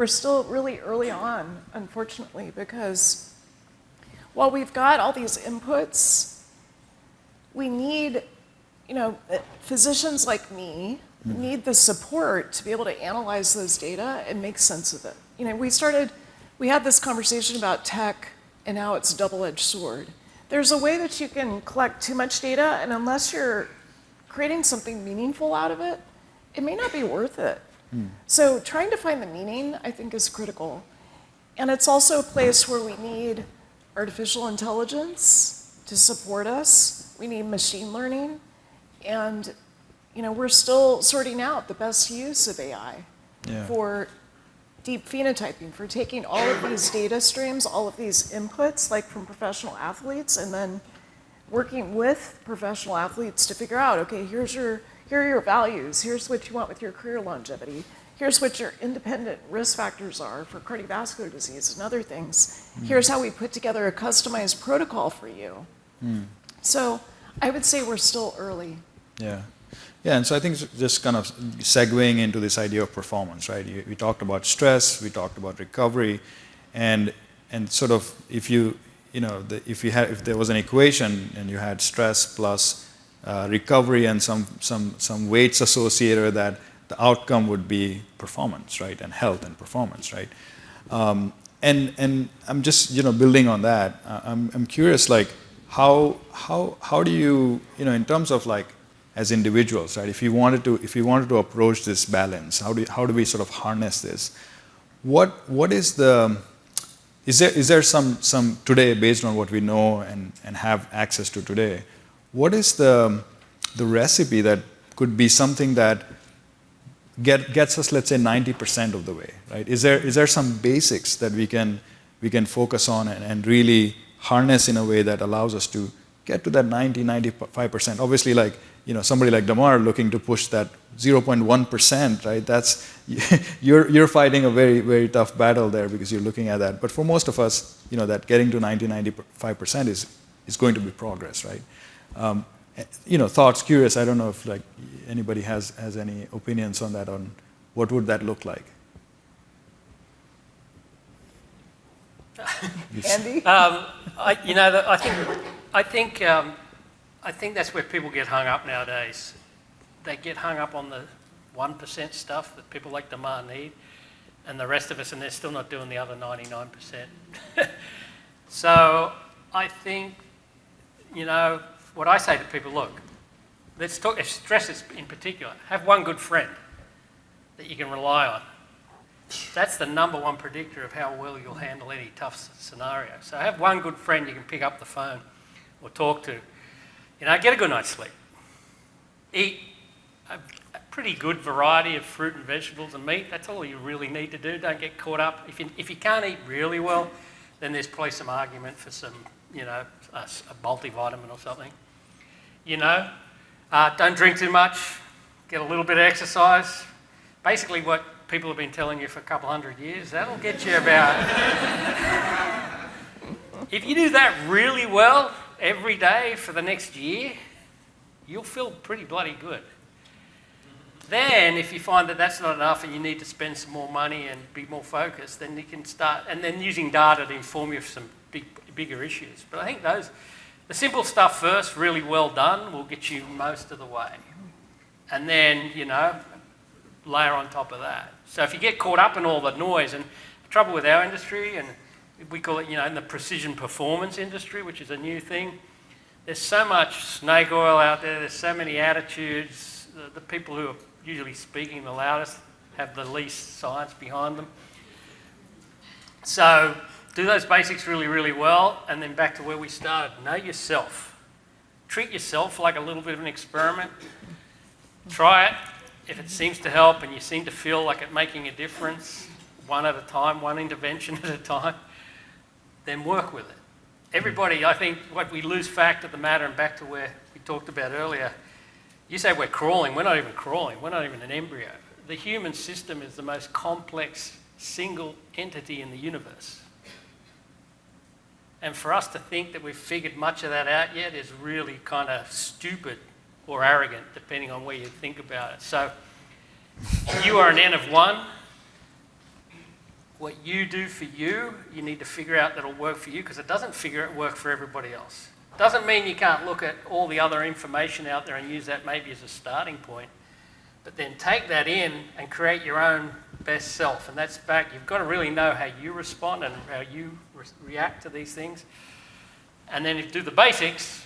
still really early on, unfortunately, because while we've got all these inputs, we need, physicians like me need the support to be able to analyze those data and make sense of it. We had this conversation about tech and how it's a double-edged sword. There's a way that you can collect too much data, and unless you're creating something meaningful out of it, it may not be worth it. So trying to find the meaning, I think, is critical. And it's also a place where we need artificial intelligence to support us. We need machine learning. And, we're still sorting out the best use of AI for deep phenotyping, for taking all of these data streams, all of these inputs, like from professional athletes, and then working with professional athletes to figure out, okay, here are your values, here's what you want with your career longevity, here's what your independent risk factors are for cardiovascular disease and other things. Here's how we put together a customized protocol for you. So I would say we're still early.
Yeah, and so I think just kind of segueing into this idea of performance, right? We talked about stress, we talked about recovery, and sort of if there was an equation and you had stress plus recovery and some weights associated with that, the outcome would be performance, right? And health and performance, right? And I'm just building on that. I'm curious, like, how do you, in terms of like as individuals, right? If you wanted to approach this balance, how do we sort of harness this? What is there some today, based on what we know and have access to today, what is the recipe that could be something that gets us, let's say, 90% of the way, right? Is there some basics that we can focus on and really harness in a way that allows us to get to that 95%? Obviously, like, somebody like Damar looking to push that 0.1%, right? That's you're fighting a very, very tough battle there because you're looking at that. But for most of us, that getting to 95% is going to be progress, right? Thoughts, curious. I don't know if like anybody has any opinions on that, on what would that look like.
Andy?
I think that's where people get hung up nowadays. They get hung up on the 1% stuff that people like Damar need, and the rest of us, and they're still not doing the other 99%. So I think, what I say to people, look, let's talk, if stress is in particular, have one good friend that you can rely on. That's the number one predictor of how well you'll handle any tough scenario. So have one good friend you can pick up the phone or talk to. Get a good night's sleep. Eat a pretty good variety of fruit and vegetables and meat. That's all you really need to do. Don't get caught up. If you can't eat really well, then there's probably some argument for some, a multivitamin or something. Don't drink too much. Get a little bit of exercise. Basically what people have been telling you for a couple 100 years, that'll get you about... If you do that really well every day for the next year, you'll feel pretty bloody good. Then, if you find that that's not enough and you need to spend some more money and be more focused, then you can start, and then using data to inform you of some bigger issues. But I think the simple stuff first, really well done, will get you most of the way. And then, layer on top of that. So if you get caught up in all the noise, and the trouble with our industry, and we call it, in the precision performance industry, which is a new thing, there's so much snake oil out there, there's so many attitudes, the people who are usually speaking the loudest have the least science behind them. So do those basics really, really well, and then back to where we started. Know yourself. Treat yourself like a little bit of an experiment. Try it. If it seems to help and you seem to feel like it's making a difference, one at a time, one intervention at a time, then work with it. Everybody, I think, what we lose fact of the matter, and back to where we talked about earlier, you say we're crawling. We're not even crawling. We're not even an embryo. The human system is the most complex single entity in the universe. And for us to think that we've figured much of that out yet is really kind of stupid or arrogant, depending on where you think about it. So you are an N of one. What you do for you, you need to figure out that'll work for you, because it doesn't work for everybody else. Doesn't mean you can't look at all the other information out there and use that maybe as a starting point, but then take that in and create your own best self. And that's back, you've got to really know how you respond and how you react to these things. And then you do the basics,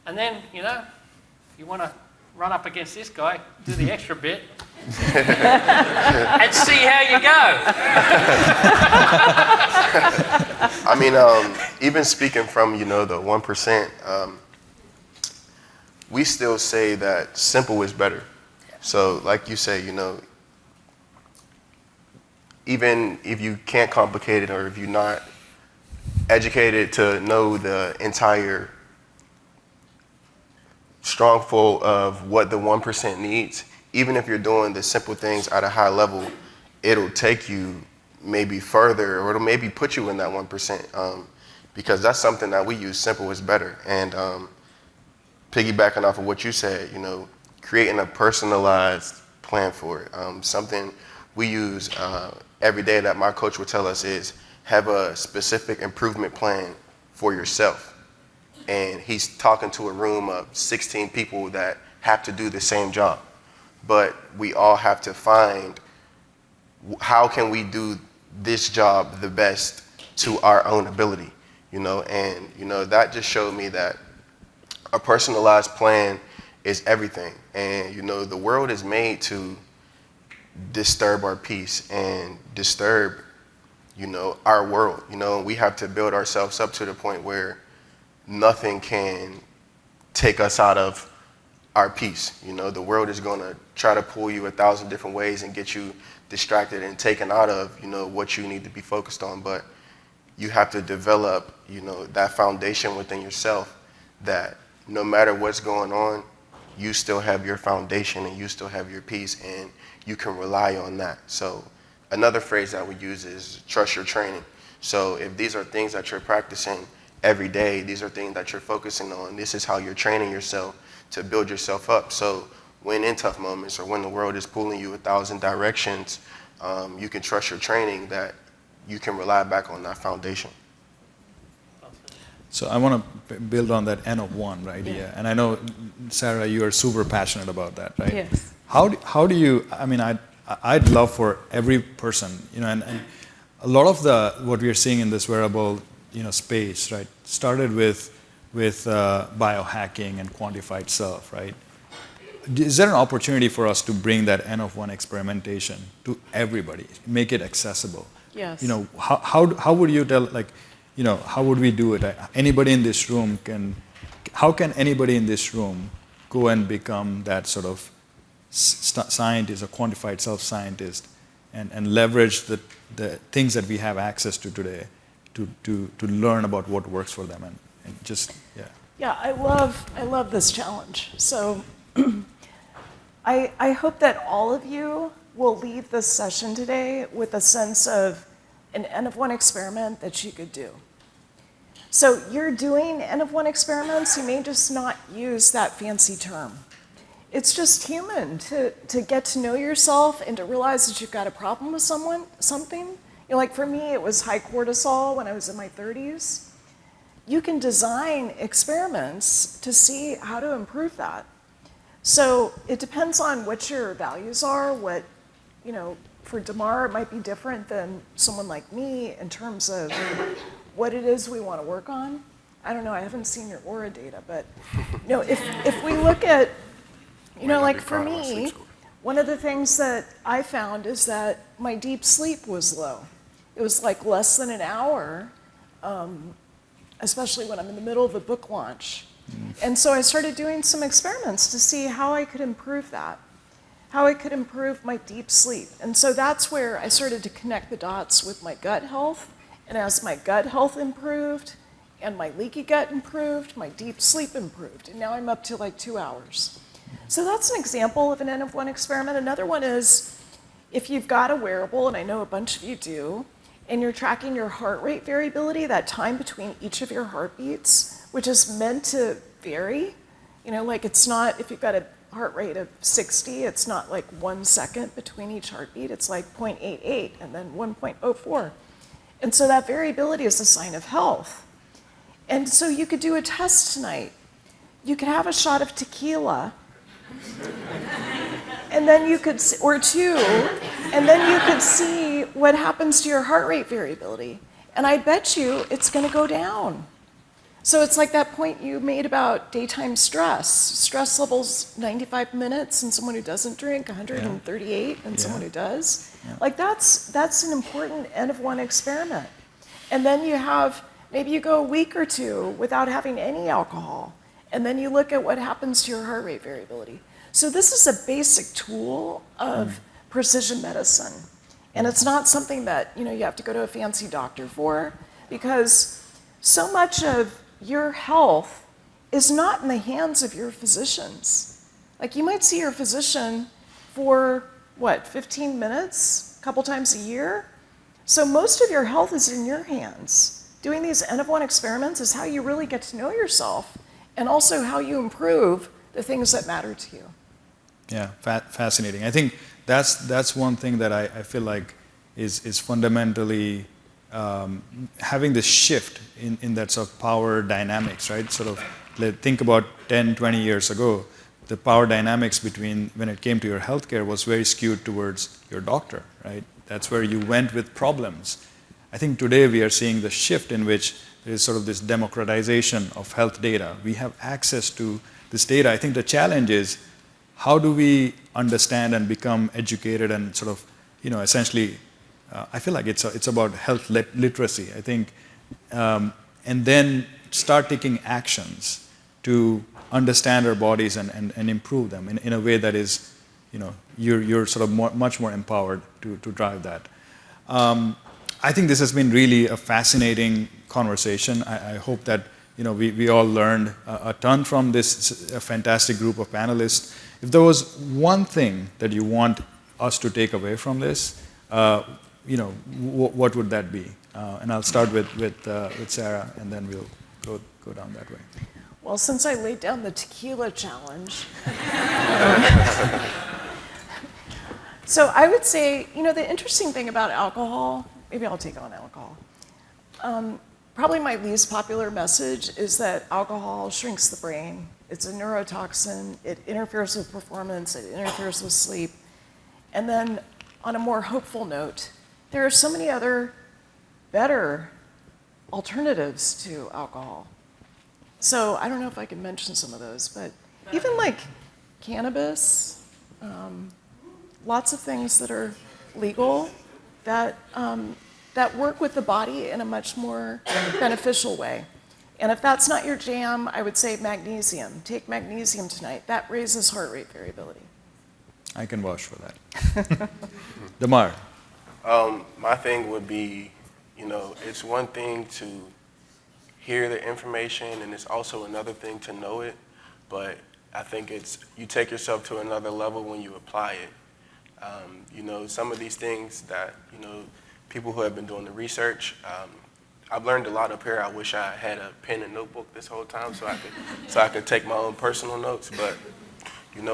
and then, you want to run up against this guy, do the extra bit, and see how you go.
I mean, even speaking from, the 1%, we still say that simple is better. So like you say, even if you can't complicate it, or if you're not educated to know the entire strong full of what the 1% needs, even if you're doing the simple things at a high level, it'll take you maybe further, or it'll maybe put you in that 1%, because that's something that we use. Simple is better. And piggybacking off of what you said, creating a personalized plan for it. Something we use every day that my coach would tell us is have a specific improvement plan for yourself. And he's talking to a room of 16 people that have to do the same job. But we all have to find how can we do this job the best to our own ability, and that just showed me that a personalized plan is everything. And, the world is made to disturb our peace and disturb, our world. We have to build ourselves up to the point where nothing can take us out of our peace. The world is going to try to pull you 1,000 different ways and get you distracted and taken out of, what you need to be focused on. But you have to develop, that foundation within yourself that no matter what's going on, you still have your foundation and you still have your peace and you can rely on that. So another phrase I would use is trust your training. So if these are things that you're practicing every day, these are things that you're focusing on, this is how you're training yourself to build yourself up. So when in tough moments or when the world is pulling you 1,000 directions, you can trust your training that you can rely back on that foundation.
So I want to build on that N of one idea. Yeah. And I know, Sara, you are super passionate about that, right?
Yes.
How do you, I'd love for every person, and a lot of what we are seeing in this wearable, space, right, started with biohacking and quantified self, right? Is there an opportunity for us to bring that N of one experimentation to everybody, make it accessible?
Yes.
How would you tell, how would we do it? Anybody in this room how can anybody in this room go and become that sort of scientist, a quantified self-scientist, and leverage the things that we have access to today to learn about what works for them and just, yeah.
Yeah, I love this challenge. So I hope that all of you will leave this session today with a sense of an N of one experiment that you could do. So you're doing N of one experiments, you may just not use that fancy term. It's just human to get to know yourself and to realize that you've got a problem with something. Like for me, it was high cortisol when I was in my 30s. You can design experiments to see how to improve that. So it depends on what your values are, for Damar, it might be different than someone like me in terms of what it is we want to work on. I don't know, I haven't seen your Oura data, but if we look at, like for me, one of the things that I found is that my deep sleep was low. It was like less than an hour, especially when I'm in the middle of a book launch. And so I started doing some experiments to see how I could improve that, how I could improve my deep sleep. And so that's where I started to connect the dots with my gut health. And as my gut health improved and my leaky gut improved, my deep sleep improved. And now I'm up to like 2 hours. So that's an example of an N of one experiment. Another one is if you've got a wearable, and I know a bunch of you do, and you're tracking your heart rate variability, that time between each of your heartbeats, which is meant to vary. Like it's not, if you've got a heart rate of 60, it's not like 1 second between each heartbeat, it's like 0.88 and then 1.04. And so that variability is a sign of health. And so you could do a test tonight. You could have a shot of tequila, and then you could, or two, and then you could see what happens to your heart rate variability. And I bet you it's going to go down. So it's like that point you made about daytime stress. Stress levels 95 minutes in someone who doesn't drink, 138 in someone who does. Yeah. Like that's an important N of one experiment. And then you have, maybe you go a week or two without having any alcohol. And then you look at what happens to your heart rate variability. So this is a basic tool of precision medicine. And it's not something that you have to go to a fancy doctor for, because so much of your health is not in the hands of your physicians. Like you might see your physician for, 15 minutes, a couple times a year? So most of your health is in your hands. Doing these N of one experiments is how you really get to know yourself, and also how you improve the things that matter to you.
Yeah, fascinating. I think that's one thing that I feel like is fundamentally having this shift in that sort of power dynamics, right? Sort of think about 10, 20 years ago, the power dynamics between when it came to your healthcare was very skewed towards your doctor, right? That's where you went with problems. I think today we are seeing the shift in which there is sort of this democratization of health data. We have access to this data. I think the challenge is how do we understand and become educated and sort of, essentially, I feel like it's about health literacy, I think, and then start taking actions to understand our bodies and improve them in a way that is, you're sort of much more empowered to drive that. I think this has been really a fascinating conversation. I hope that we all learned a ton from this fantastic group of panelists. If there was one thing that you want us to take away from this, what would that be? And I'll start with Sara, and then we'll go down that way.
Well, since I laid down the tequila challenge, so I would say, the interesting thing about alcohol, maybe I'll take on alcohol. Probably my least popular message is that alcohol shrinks the brain. It's a neurotoxin. It interferes with performance. It interferes with sleep. And then on a more hopeful note, there are so many other better alternatives to alcohol. So I don't know if I can mention some of those, but even like cannabis, lots of things that are legal that work with the body in a much more beneficial way. And if that's not your jam, I would say magnesium. Take magnesium tonight. That raises heart rate variability.
I can vouch for that. Damar.
My thing would be, it's one thing to hear the information, and it's also another thing to know it, but I think you take yourself to another level when you apply it. Some of these things that, people who have been doing the research, I've learned a lot up here. I wish I had a pen and notebook this whole time so I could take my own personal notes, but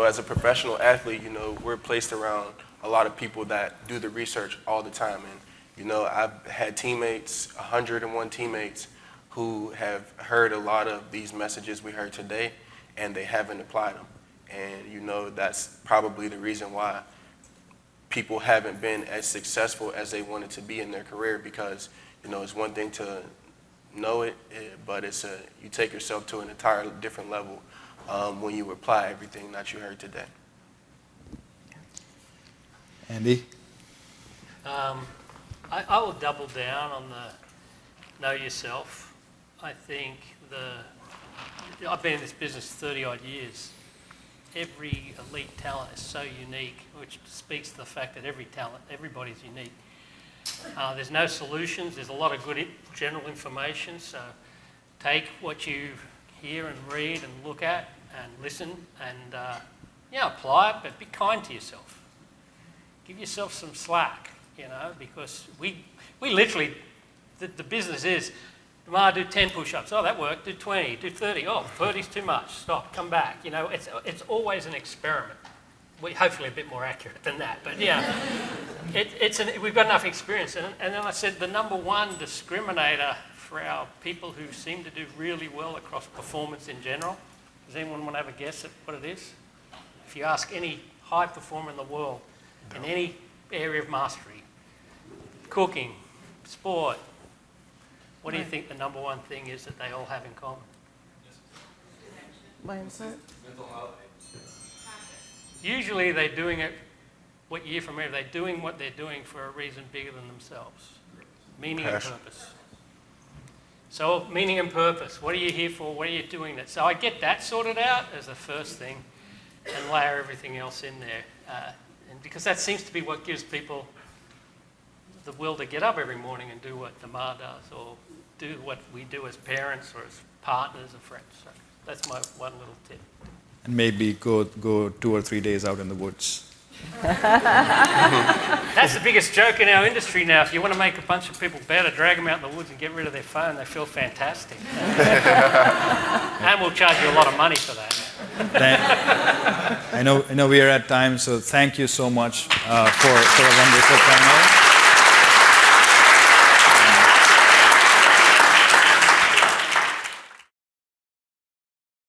as a professional athlete, we're placed around a lot of people that do the research all the time, and I've had teammates, 101 teammates, who have heard a lot of these messages we heard today, and they haven't applied them. And that's probably the reason why people haven't been as successful as they wanted to be in their career, because it's one thing to know it, but you take yourself to an entirely different level when you apply everything that you heard today.
Andy?
I will double down on the know yourself. I think I've been in this business 30-odd years. Every elite talent is so unique, which speaks to the fact that everybody's unique. There's no solutions. There's a lot of good general information, so take what you hear and read and look at and listen and apply it, but be kind to yourself. Give yourself some slack, because we literally, the business is, Damar, do 10 push-ups. Oh, that worked. Do 20, do 30. Oh, 30's too much. Stop, come back. It's always an experiment. Hopefully a bit more accurate than that, but yeah. We've got enough experience. And then I said the number one discriminator for our people who seem to do really well across performance in general, does anyone want to have a guess at what it is? If you ask any high performer in the world, in any area of mastery, cooking, sport, what do you think the number one thing is that they all have in common?
Mindset.
Mental health.
Usually they're doing it, what year from where, they're doing what they're doing for a reason bigger than themselves. Meaning and purpose. So meaning and purpose, what are you here for, what are you doing that? So I get that sorted out as the first thing and layer everything else in there. And because that seems to be what gives people the will to get up every morning and do what Damar does, or do what we do as parents or as partners or friends. So that's my one little tip.
And maybe go 2 or 3 days out in the woods.
That's the biggest joke in our industry now. If you want to make a bunch of people better, drag them out in the woods and get rid of their phone. They feel fantastic. And we'll charge you a lot of money for that.
I know we are at time, so thank you so much for a wonderful panel.